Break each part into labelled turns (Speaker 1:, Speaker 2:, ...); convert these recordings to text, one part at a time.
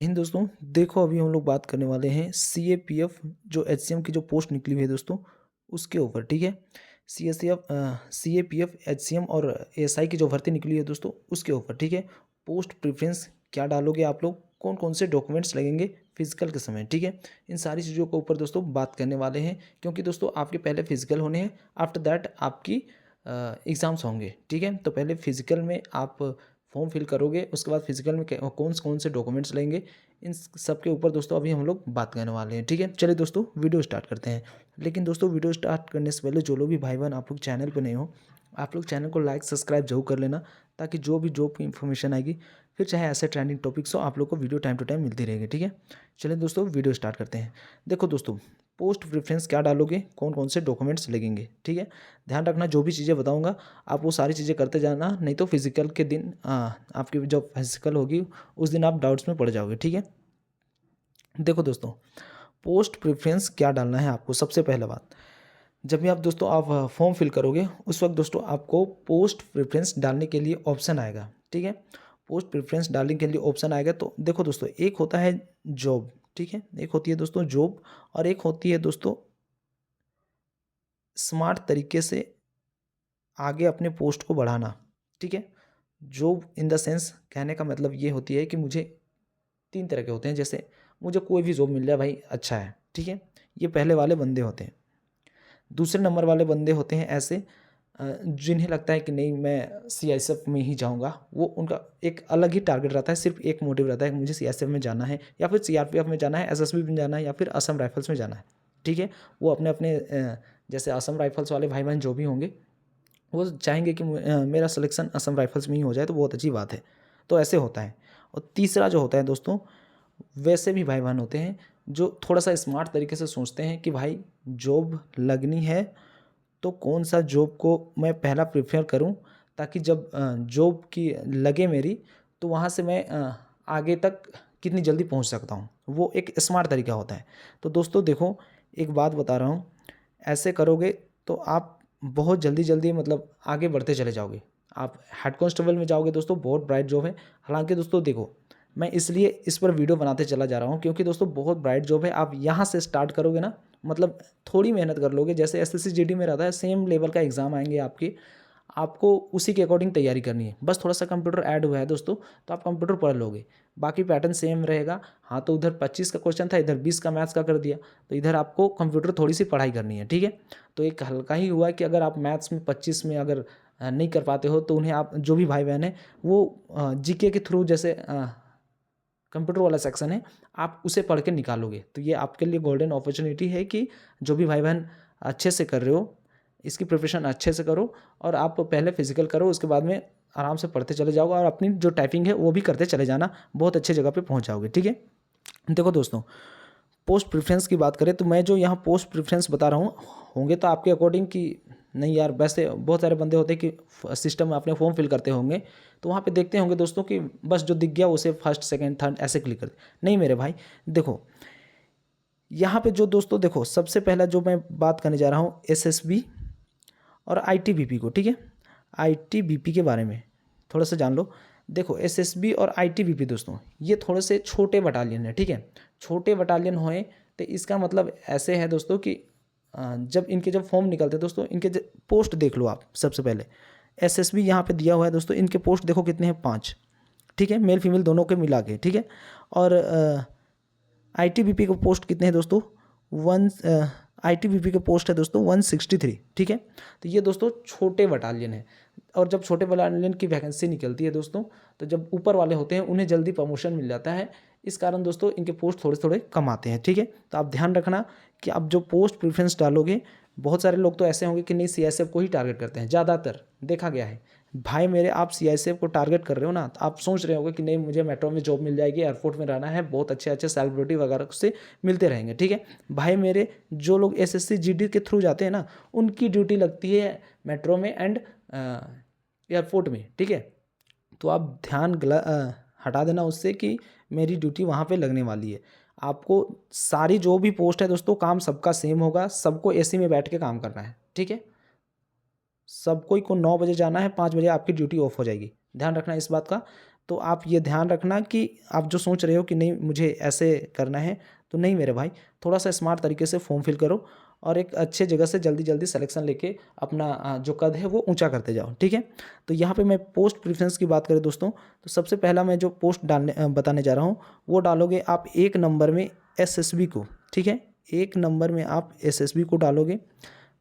Speaker 1: इन दोस्तों देखो अभी हम लोग बात करने वाले हैं सीएपीएफ जो एचसीएम की जो पोस्ट निकली हुई है दोस्तों उसके ऊपर। ठीक है, सीएपीएफ एचसीएम और एएसआई की जो भर्ती निकली है दोस्तों उसके ऊपर। ठीक है, पोस्ट प्रेफरेंस क्या डालोगे आप लोग, कौन कौन से डॉक्यूमेंट्स लगेंगे फिजिकल के समय। ठीक है, इन सारी चीज़ों के ऊपर दोस्तों बात करने वाले हैं, क्योंकि दोस्तों आपके पहले फिजिकल होने हैं, आफ्टर दैट आपकी एग्ज़ाम्स होंगे। ठीक है, तो पहले फिजिकल में आप फॉर्म फिल करोगे, उसके बाद फिजिकल में कौन कौन से डॉक्यूमेंट्स लेंगे, इन सब के ऊपर दोस्तों अभी हम लोग बात करने वाले हैं। ठीक है, चलिए दोस्तों वीडियो स्टार्ट करते हैं। लेकिन दोस्तों वीडियो स्टार्ट करने से पहले जो लोग भी भाई बहन आप लोग चैनल पर नए हो, आप लोग चैनल को लाइक सब्सक्राइब जरूर कर लेना, ताकि जो भी जॉब की इन्फॉर्मेशन आएगी, फिर चाहे ऐसे ट्रेंडिंग टॉपिक्स हो, आप लोग को वीडियो टाइम टू टाइम मिलती रहेगी। ठीक है, चलिए दोस्तों वीडियो स्टार्ट करते हैं। देखो दोस्तों, पोस्ट प्रेफरेंस क्या डालोगे, कौन कौन से डॉक्यूमेंट्स लगेंगे। ठीक है, ध्यान रखना, जो भी चीज़ें बताऊंगा आप वो सारी चीज़ें करते जाना, नहीं तो फिजिकल के दिन आपकी जब फिजिकल होगी उस दिन आप डाउट्स में पड़ जाओगे। ठीक है, देखो दोस्तों, पोस्ट प्रेफरेंस क्या डालना है आपको। सबसे पहला बात, जब भी आप दोस्तों आप फॉर्म फिल करोगे उस वक्त दोस्तों आपको पोस्ट प्रेफरेंस डालने के लिए ऑप्शन आएगा। ठीक है, पोस्ट प्रेफरेंस डालने के लिए ऑप्शन आएगा। तो देखो दोस्तों, एक होता है जॉब। ठीक है, एक होती है दोस्तों जॉब, और एक होती है दोस्तों स्मार्ट तरीके से आगे अपने पोस्ट को बढ़ाना। ठीक है, जॉब इन द सेंस कहने का मतलब ये होती है कि मुझे तीन तरह के होते हैं। जैसे मुझे कोई भी जॉब मिल जाए भाई अच्छा है। ठीक है, ये पहले वाले बंदे होते हैं। दूसरे नंबर वाले बंदे होते हैं ऐसे जिन्हें लगता है कि नहीं मैं सीआईएसएफ में ही जाऊंगा। वो उनका एक अलग ही टारगेट रहता है, सिर्फ एक मोटिव रहता है कि मुझे सीआईएसएफ में जाना है, या फिर सीआरपीएफ में जाना है, एसएसबी में जाना है, या फिर असम राइफल्स में जाना है। ठीक है, वो अपने अपने जैसे असम राइफल्स वाले भाई बहन जो भी होंगे वो चाहेंगे कि मेरा सिलेक्शन असम राइफल्स में ही हो जाए, तो बहुत अच्छी बात है। तो ऐसे होता है। और तीसरा जो होता है दोस्तों, वैसे भी भाई बहन होते हैं जो थोड़ा सा स्मार्ट तरीके से सोचते हैं कि भाई जॉब लगनी है तो कौन सा जॉब को मैं पहला प्रेफर करूं, ताकि जब जॉब की लगे मेरी, तो वहाँ से मैं आगे तक कितनी जल्दी पहुँच सकता हूँ। वो एक स्मार्ट तरीका होता है। तो दोस्तों देखो, एक बात बता रहा हूँ, ऐसे करोगे तो आप बहुत जल्दी जल्दी मतलब आगे बढ़ते चले जाओगे। आप हेड कांस्टेबल में जाओगे दोस्तों, बहुत ब्राइट जॉब है। हालांकि दोस्तों देखो, मैं इसलिए इस पर वीडियो बनाते चला जा रहा हूँ क्योंकि दोस्तों बहुत ब्राइट जॉब है। आप यहाँ से स्टार्ट करोगे ना, मतलब थोड़ी मेहनत कर लोगे, जैसे एसएससी जीडी में रहता है सेम लेवल का एग्जाम आएंगे आपके, आपको उसी के अकॉर्डिंग तैयारी करनी है। बस थोड़ा सा कंप्यूटर ऐड हुआ है दोस्तों, तो आप कंप्यूटर पढ़ लोगे, बाकी पैटर्न सेम रहेगा। हाँ, तो उधर 25 का क्वेश्चन था, इधर 20 का मैथ्स का कर दिया, तो इधर आपको कंप्यूटर थोड़ी सी पढ़ाई करनी है। ठीक है, तो एक हल्का ही हुआ कि अगर आप मैथ्स में 25 में अगर नहीं कर पाते हो, तो उन्हें आप जो भी भाई बहन है वो जीके के थ्रू, जैसे कंप्यूटर वाला सेक्शन है, आप उसे पढ़ के निकालोगे। तो ये आपके लिए गोल्डन अपॉर्चुनिटी है कि जो भी भाई बहन अच्छे से कर रहे हो, इसकी प्रिपरेशन अच्छे से करो, और आप पहले फिजिकल करो, उसके बाद में आराम से पढ़ते चले जाओगे, और अपनी जो टाइपिंग है वो भी करते चले जाना, बहुत अच्छे जगह पे पहुंच जाओगे। ठीक है, देखो दोस्तों, पोस्ट प्रेफरेंस की बात करें तो मैं जो यहाँ पोस्ट प्रेफरेंस बता रहा हूँ, होंगे तो आपके अकॉर्डिंग कि नहीं यार, वैसे बहुत सारे बंदे होते हैं कि सिस्टम में अपने फॉर्म फिल करते होंगे, तो वहाँ पे देखते होंगे दोस्तों कि बस जो दिख गया उसे फर्स्ट सेकंड थर्ड ऐसे क्लिक कर। नहीं मेरे भाई, देखो यहाँ पे जो दोस्तों, देखो सबसे पहला जो मैं बात करने जा रहा हूँ एसएसबी और आईटीबीपी को। ठीक है, आईटीबीपी के बारे में थोड़ा सा जान लो। देखो एसएसबी और आईटीबीपी दोस्तों ये थोड़े से छोटे बटालियन है। ठीक है, छोटे बटालियन होए तो इसका मतलब ऐसे है दोस्तों कि जब इनके जब फॉर्म निकलते हैं दोस्तों, इनके पोस्ट देख लो आप। सबसे पहले एसएसबी यहाँ पे दिया हुआ है दोस्तों, इनके पोस्ट देखो कितने हैं, 5। ठीक है, मेल फीमेल दोनों के मिला के। ठीक है, और आईटीबीपी को पोस्ट कितने हैं दोस्तों, वन आईटीबीपी के पोस्ट है दोस्तों 163। ठीक है, तो ये दोस्तों छोटे बटालियन है। और जब छोटे बटालियन की वैकेंसी निकलती है दोस्तों, तो जब ऊपर वाले होते हैं उन्हें जल्दी प्रमोशन मिल जाता है, इस कारण दोस्तों इनके पोस्ट थोड़े थोड़े कम आते हैं। ठीक है, तो आप ध्यान रखना कि आप जो पोस्ट प्रेफरेंस डालोगे, बहुत सारे लोग तो ऐसे होंगे कि नहीं सीआईएसएफ को ही टारगेट करते हैं, ज़्यादातर देखा गया है। भाई मेरे, आप सीआईएसएफ को टारगेट कर रहे हो ना, तो आप सोच रहे होगे कि नहीं मुझे मेट्रो में जॉब मिल जाएगी, एयरपोर्ट में रहना है, बहुत अच्छे अच्छे सेलिब्रिटी वगैरह से मिलते रहेंगे। ठीक है भाई मेरे, जो लोग एसएससी जीडी के थ्रू जाते हैं ना, उनकी ड्यूटी लगती है मेट्रो में एंड एयरपोर्ट में। ठीक है, तो आप ध्यान हटा देना उससे कि मेरी ड्यूटी वहाँ पे लगने वाली है। आपको सारी जो भी पोस्ट है दोस्तों, काम सबका सेम होगा, सबको एसी में बैठ के काम करना है। ठीक है, सबको को 9 बजे जाना है, 5 बजे आपकी ड्यूटी ऑफ हो जाएगी, ध्यान रखना इस बात का। तो आप ये ध्यान रखना कि आप जो सोच रहे हो कि नहीं मुझे ऐसे करना है, तो नहीं मेरे भाई, थोड़ा सा स्मार्ट तरीके से फॉर्म फिल करो और एक अच्छे जगह से जल्दी जल्दी सिलेक्शन लेके अपना जो कद है वो ऊंचा करते जाओ, ठीक है। तो यहाँ पे मैं पोस्ट प्रेफरेंस की बात करें दोस्तों, तो सबसे पहला मैं जो पोस्ट बताने जा रहा हूँ वो डालोगे आप 1 नंबर में एसएसबी को, ठीक है। 1 नंबर में आप एसएसबी को डालोगे।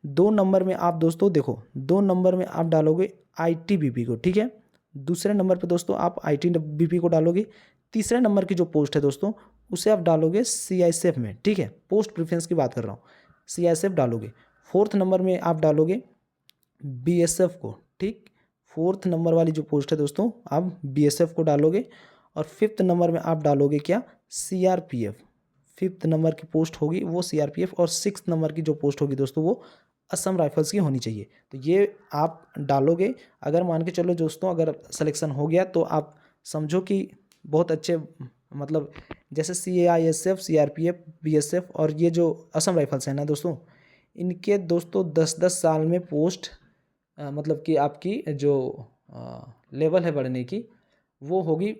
Speaker 1: 2 नंबर में आप दोस्तों देखो, 2 नंबर में आप डालोगे आईटीबीपी को, ठीक है। दूसरे नंबर पे दोस्तों आप आईटीबीपी को डालोगे। तीसरे नंबर की जो पोस्ट है दोस्तों उसे आप डालोगे सीआईएसएफ में, ठीक है। पोस्ट प्रेफरेंस की बात कर रहा हूँ, सीआईएसएफ डालोगे। 4th नंबर में आप डालोगे बीएसएफ को, ठीक। 4th नंबर वाली जो पोस्ट है दोस्तों आप बीएसएफ को डालोगे। और 5th नंबर में आप डालोगे क्या, सीआरपीएफ। 5th नंबर की पोस्ट होगी वो सीआरपीएफ। और 6th नंबर की जो पोस्ट होगी दोस्तों वो असम राइफल्स की होनी चाहिए। तो ये आप डालोगे। अगर मान के चलो दोस्तों अगर सिलेक्शन हो गया तो आप समझो कि बहुत अच्छे, मतलब जैसे सीआईएसएफ, सीआरपीएफ, बीएसएफ और ये जो असम राइफल्स हैं ना दोस्तों, इनके दोस्तों 10-10 साल में पोस्ट मतलब कि आपकी जो लेवल है बढ़ने की वो होगी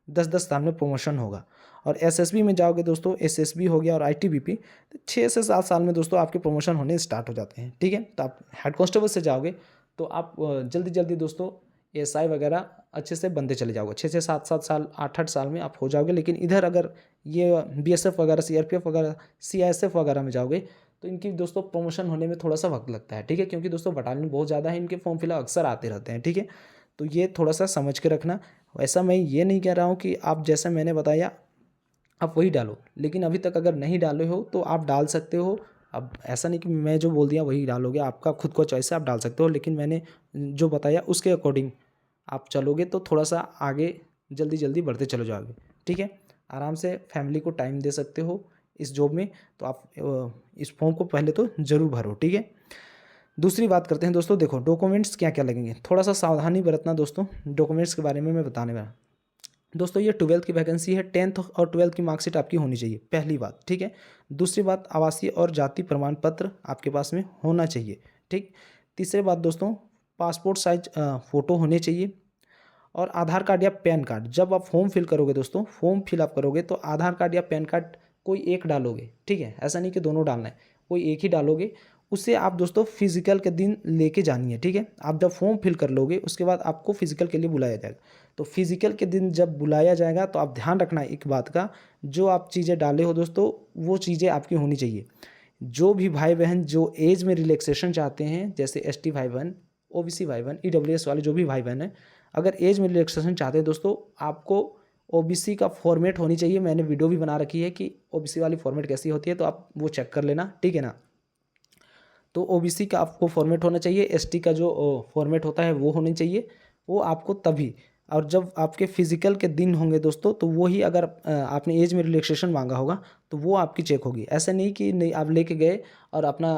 Speaker 1: 10-10 साल में प्रमोशन होगा। और एसएसबी में जाओगे दोस्तों, एसएसबी हो गया और आईटीबीपी, तो 6 से 7 साल में दोस्तों आपके प्रमोशन होने स्टार्ट हो जाते हैं, ठीक है। तो आप हेड कांस्टेबल से जाओगे तो आप जल्दी जल्दी दोस्तों एएसआई वगैरह अच्छे से बनते चले जाओगे। 6 से 7 साल 8 साल में आप हो जाओगे। लेकिन इधर अगर ये बीएसएफ वगैरह, सीआरपीएफ वगैरह, सीआईएसएफ वगैरह में जाओगे तो इनकी दोस्तों प्रमोशन होने में थोड़ा सा वक्त लगता है, ठीक है। क्योंकि दोस्तों बटालियन बहुत ज़्यादा है, इनके फॉर्म फिलअप अक्सर आते रहते हैं, ठीक है। तो ये थोड़ा सा समझ के रखना। वैसा मैं ये नहीं कह रहा हूँ कि आप जैसा मैंने बताया आप वही डालो, लेकिन अभी तक अगर नहीं डाले हो तो आप डाल सकते हो। अब ऐसा नहीं कि मैं जो बोल दिया वही डालोगे, आपका खुद को चॉइस है, आप डाल सकते हो। लेकिन मैंने जो बताया उसके अकॉर्डिंग आप चलोगे तो थोड़ा सा आगे जल्दी जल्दी बढ़ते चले जाओगे, ठीक है। आराम से फैमिली को टाइम दे सकते हो इस जॉब में। तो आप इस फॉर्म को पहले तो ज़रूर भरो, ठीक है। दूसरी बात करते हैं दोस्तों, देखो डॉक्यूमेंट्स क्या क्या लगेंगे, थोड़ा सा सावधानी बरतना दोस्तों डॉक्यूमेंट्स के बारे में मैं बताने वाला दोस्तों। ये 12th की वैकेंसी है, 10th और 12th की मार्कशीट आपकी होनी चाहिए, पहली बात, ठीक है। दूसरी बात, आवासीय और जाति प्रमाण पत्र आपके पास में होना चाहिए, ठीक। तीसरी बात दोस्तों, पासपोर्ट साइज फ़ोटो होने चाहिए। और आधार कार्ड या पैन कार्ड, जब आप फॉर्म फिल करोगे दोस्तों, फॉर्म फिलअप करोगे तो आधार कार्ड या पैन कार्ड कोई एक डालोगे, ठीक है। ऐसा नहीं कि दोनों डालना है, कोई एक ही डालोगे। उससे आप दोस्तों फिजिकल के दिन लेके जानी है, ठीक है। आप जब फॉर्म फिल कर लोगे उसके बाद आपको फिजिकल के लिए बुलाया जाएगा। तो फिजिकल के दिन जब बुलाया जाएगा तो आप ध्यान रखना एक बात का, जो आप चीज़ें डाले हो दोस्तों वो चीज़ें आपकी होनी चाहिए। जो भी भाई बहन जो एज में रिलैक्सेशन चाहते हैं, जैसे एसटी भाई बहन, ओबीसी भाई बहन, ईडब्ल्यूएस वाले जो भी भाई बहन हैं, अगर एज में रिलैक्सेशन चाहते हैं दोस्तों, आपको ओबीसी का फॉर्मेट होनी चाहिए। मैंने वीडियो भी बना रखी है कि ओबीसी वाली फॉर्मेट कैसी होती है, तो आप वो चेक कर लेना, ठीक है ना। तो ओबीसी का आपको फॉर्मेट होना चाहिए, एसटी का जो फॉर्मेट होता है वो होनी चाहिए, वो आपको तभी। और जब आपके फिजिकल के दिन होंगे दोस्तों तो वो ही, अगर आपने एज में रिलैक्सेशन मांगा होगा तो वो आपकी चेक होगी। ऐसा नहीं कि नहीं आप लेके गए और अपना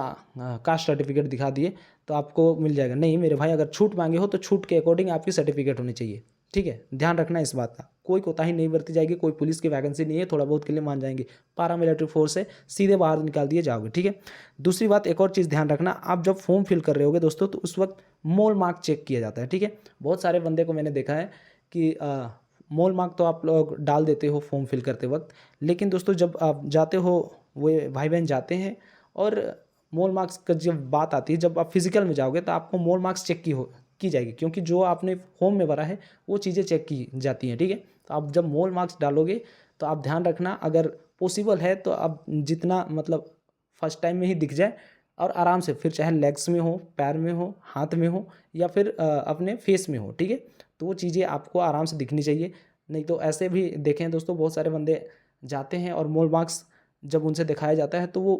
Speaker 1: कास्ट सर्टिफिकेट दिखा दिए तो आपको मिल जाएगा, नहीं मेरे भाई, अगर छूट मांगे हो तो छूट के अकॉर्डिंग आपकी सर्टिफिकेट होनी चाहिए, ठीक है। ध्यान रखना इस बात का, कोई कोताही नहीं बरती जाएगी। कोई पुलिस की वैकेंसी नहीं है, थोड़ा बहुत के लिए मान जाएंगे, पारामिलिट्री फोर्स है, सीधे बाहर निकाल दिए जाओगे, ठीक है। दूसरी बात, एक और चीज़ ध्यान रखना, आप जब फॉर्म फिल कर रहे होगे दोस्तों तो उस वक्त मोल मार्क चेक किया जाता है, ठीक है। बहुत सारे बंदे को मैंने देखा है कि मोल मार्क तो आप लोग डाल देते हो फॉर्म फिल करते वक्त, लेकिन दोस्तों जब आप जाते हो, वो भाई बहन जाते हैं और मोल मार्क्स का जब बात आती है, जब आप फिजिकल में जाओगे तो आपको मोल मार्क्स चेक की जाएगी, क्योंकि जो आपने फॉर्म में भरा है वो चीज़ें चेक की जाती हैं, ठीक है। तो आप जब मोल मार्क्स डालोगे तो आप ध्यान रखना, अगर पॉसिबल है तो आप जितना मतलब फर्स्ट टाइम में ही दिख जाए, और आराम से फिर चाहे लेग्स में हो, पैर में हो, हाथ में हो, या फिर अपने फेस में हो, ठीक है। तो वो चीज़ें आपको आराम से दिखनी चाहिए। नहीं तो ऐसे भी देखें दोस्तों, बहुत सारे बंदे जाते हैं और मोल मार्क्स जब उनसे दिखाया जाता है तो वो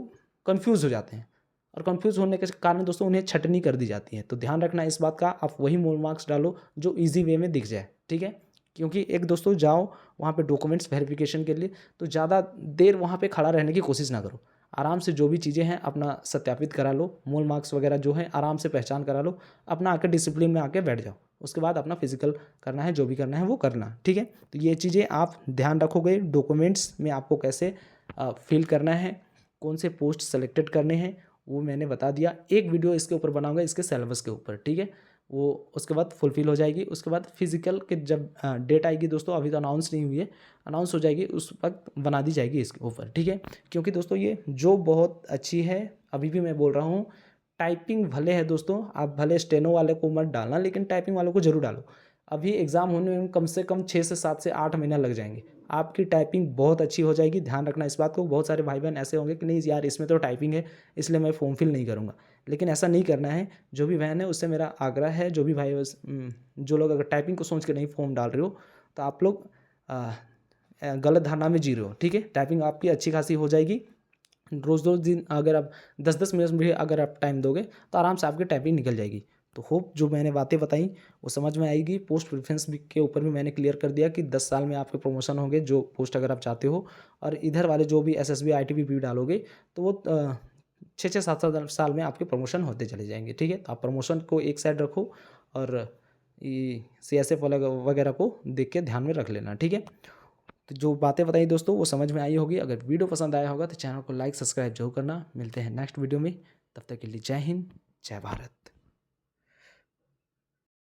Speaker 1: कन्फ्यूज़ हो जाते हैं, और कन्फ्यूज़ होने के कारण दोस्तों उन्हें छटनी कर दी जाती है। तो ध्यान रखना इस बात का, आप वही मोल मार्क्स डालो जो ईजी वे में दिख जाए, ठीक है। क्योंकि एक दोस्तों जाओ वहाँ पे डॉक्यूमेंट्स वेरिफिकेशन के लिए, तो ज़्यादा देर वहाँ पे खड़ा रहने की कोशिश ना करो। आराम से जो भी चीज़ें हैं अपना सत्यापित करा लो, मोल मार्क्स वगैरह जो हैं आराम से पहचान करा लो, अपना आके डिसिप्लिन में आके बैठ जाओ। उसके बाद अपना फिजिकल करना है, जो भी करना है वो करना, ठीक है। तो ये चीज़ें आप ध्यान रखोगे, डॉक्यूमेंट्स में आपको कैसे फिल करना है, कौन से पोस्ट सेलेक्टेड करने हैं, वो मैंने बता दिया। एक वीडियो इसके ऊपर बनाऊंगा, इसके सिलेबस के ऊपर, ठीक है। वो उसके बाद फुलफ़िल हो जाएगी। उसके बाद फिज़िकल की जब डेट आएगी दोस्तों, अभी तो अनाउंस नहीं हुई है, अनाउंस हो जाएगी उस वक्त बना दी जाएगी इसके ऊपर, ठीक है। क्योंकि दोस्तों ये जॉब बहुत अच्छी है, अभी भी मैं बोल रहा हूँ। टाइपिंग भले है दोस्तों, आप भले स्टेनो वाले को मत डालना, लेकिन टाइपिंग वालों को ज़रूर डालो। अभी एग्ज़ाम होने में कम से कम 6 से 7 से 8 महीना लग जाएंगे। आपकी टाइपिंग बहुत अच्छी हो जाएगी, ध्यान रखना इस बात को। बहुत सारे भाई बहन ऐसे होंगे कि नहीं यार इसमें तो टाइपिंग है, इसलिए मैं फॉर्म फिल नहीं करूँगा, लेकिन ऐसा नहीं करना है। जो भी बहन है उससे मेरा आग्रह है, जो भी भाई जो लोग अगर टाइपिंग को सोच के नहीं फॉर्म डाल रहे हो, तो आप लोग गलत धारणा में जी रहे हो, ठीक है। टाइपिंग आपकी अच्छी खासी हो जाएगी। रोज़ रोज़ दिन अगर आप 10-10 मिनट भी अगर आप टाइम दोगे तो आराम से आपकी टाइपिंग निकल जाएगी। तो होप जो मैंने बातें बताई वो समझ में आएगी। पोस्ट प्रेफरेंस भी के ऊपर भी मैंने क्लियर कर दिया कि 10 साल में आपके प्रमोशन होंगे, जो पोस्ट अगर आप चाहते हो। और इधर वाले जो भी एसएसबी आईटीबीपी डालोगे तो वो 6-6 7-7 साल में आपके प्रमोशन होते चले जाएंगे, ठीक है। तो आप प्रमोशन को एक साइड रखो और ये सीएसएफ वगैरह को देख के ध्यान में रख लेना, ठीक है। तो जो बातें बताई दोस्तों वो समझ में आई होगी। अगर वीडियो पसंद आया होगा तो चैनल को लाइक सब्सक्राइब जरूर करना। मिलते हैं नेक्स्ट वीडियो में, तब तक के लिए जय हिंद, जय भारत।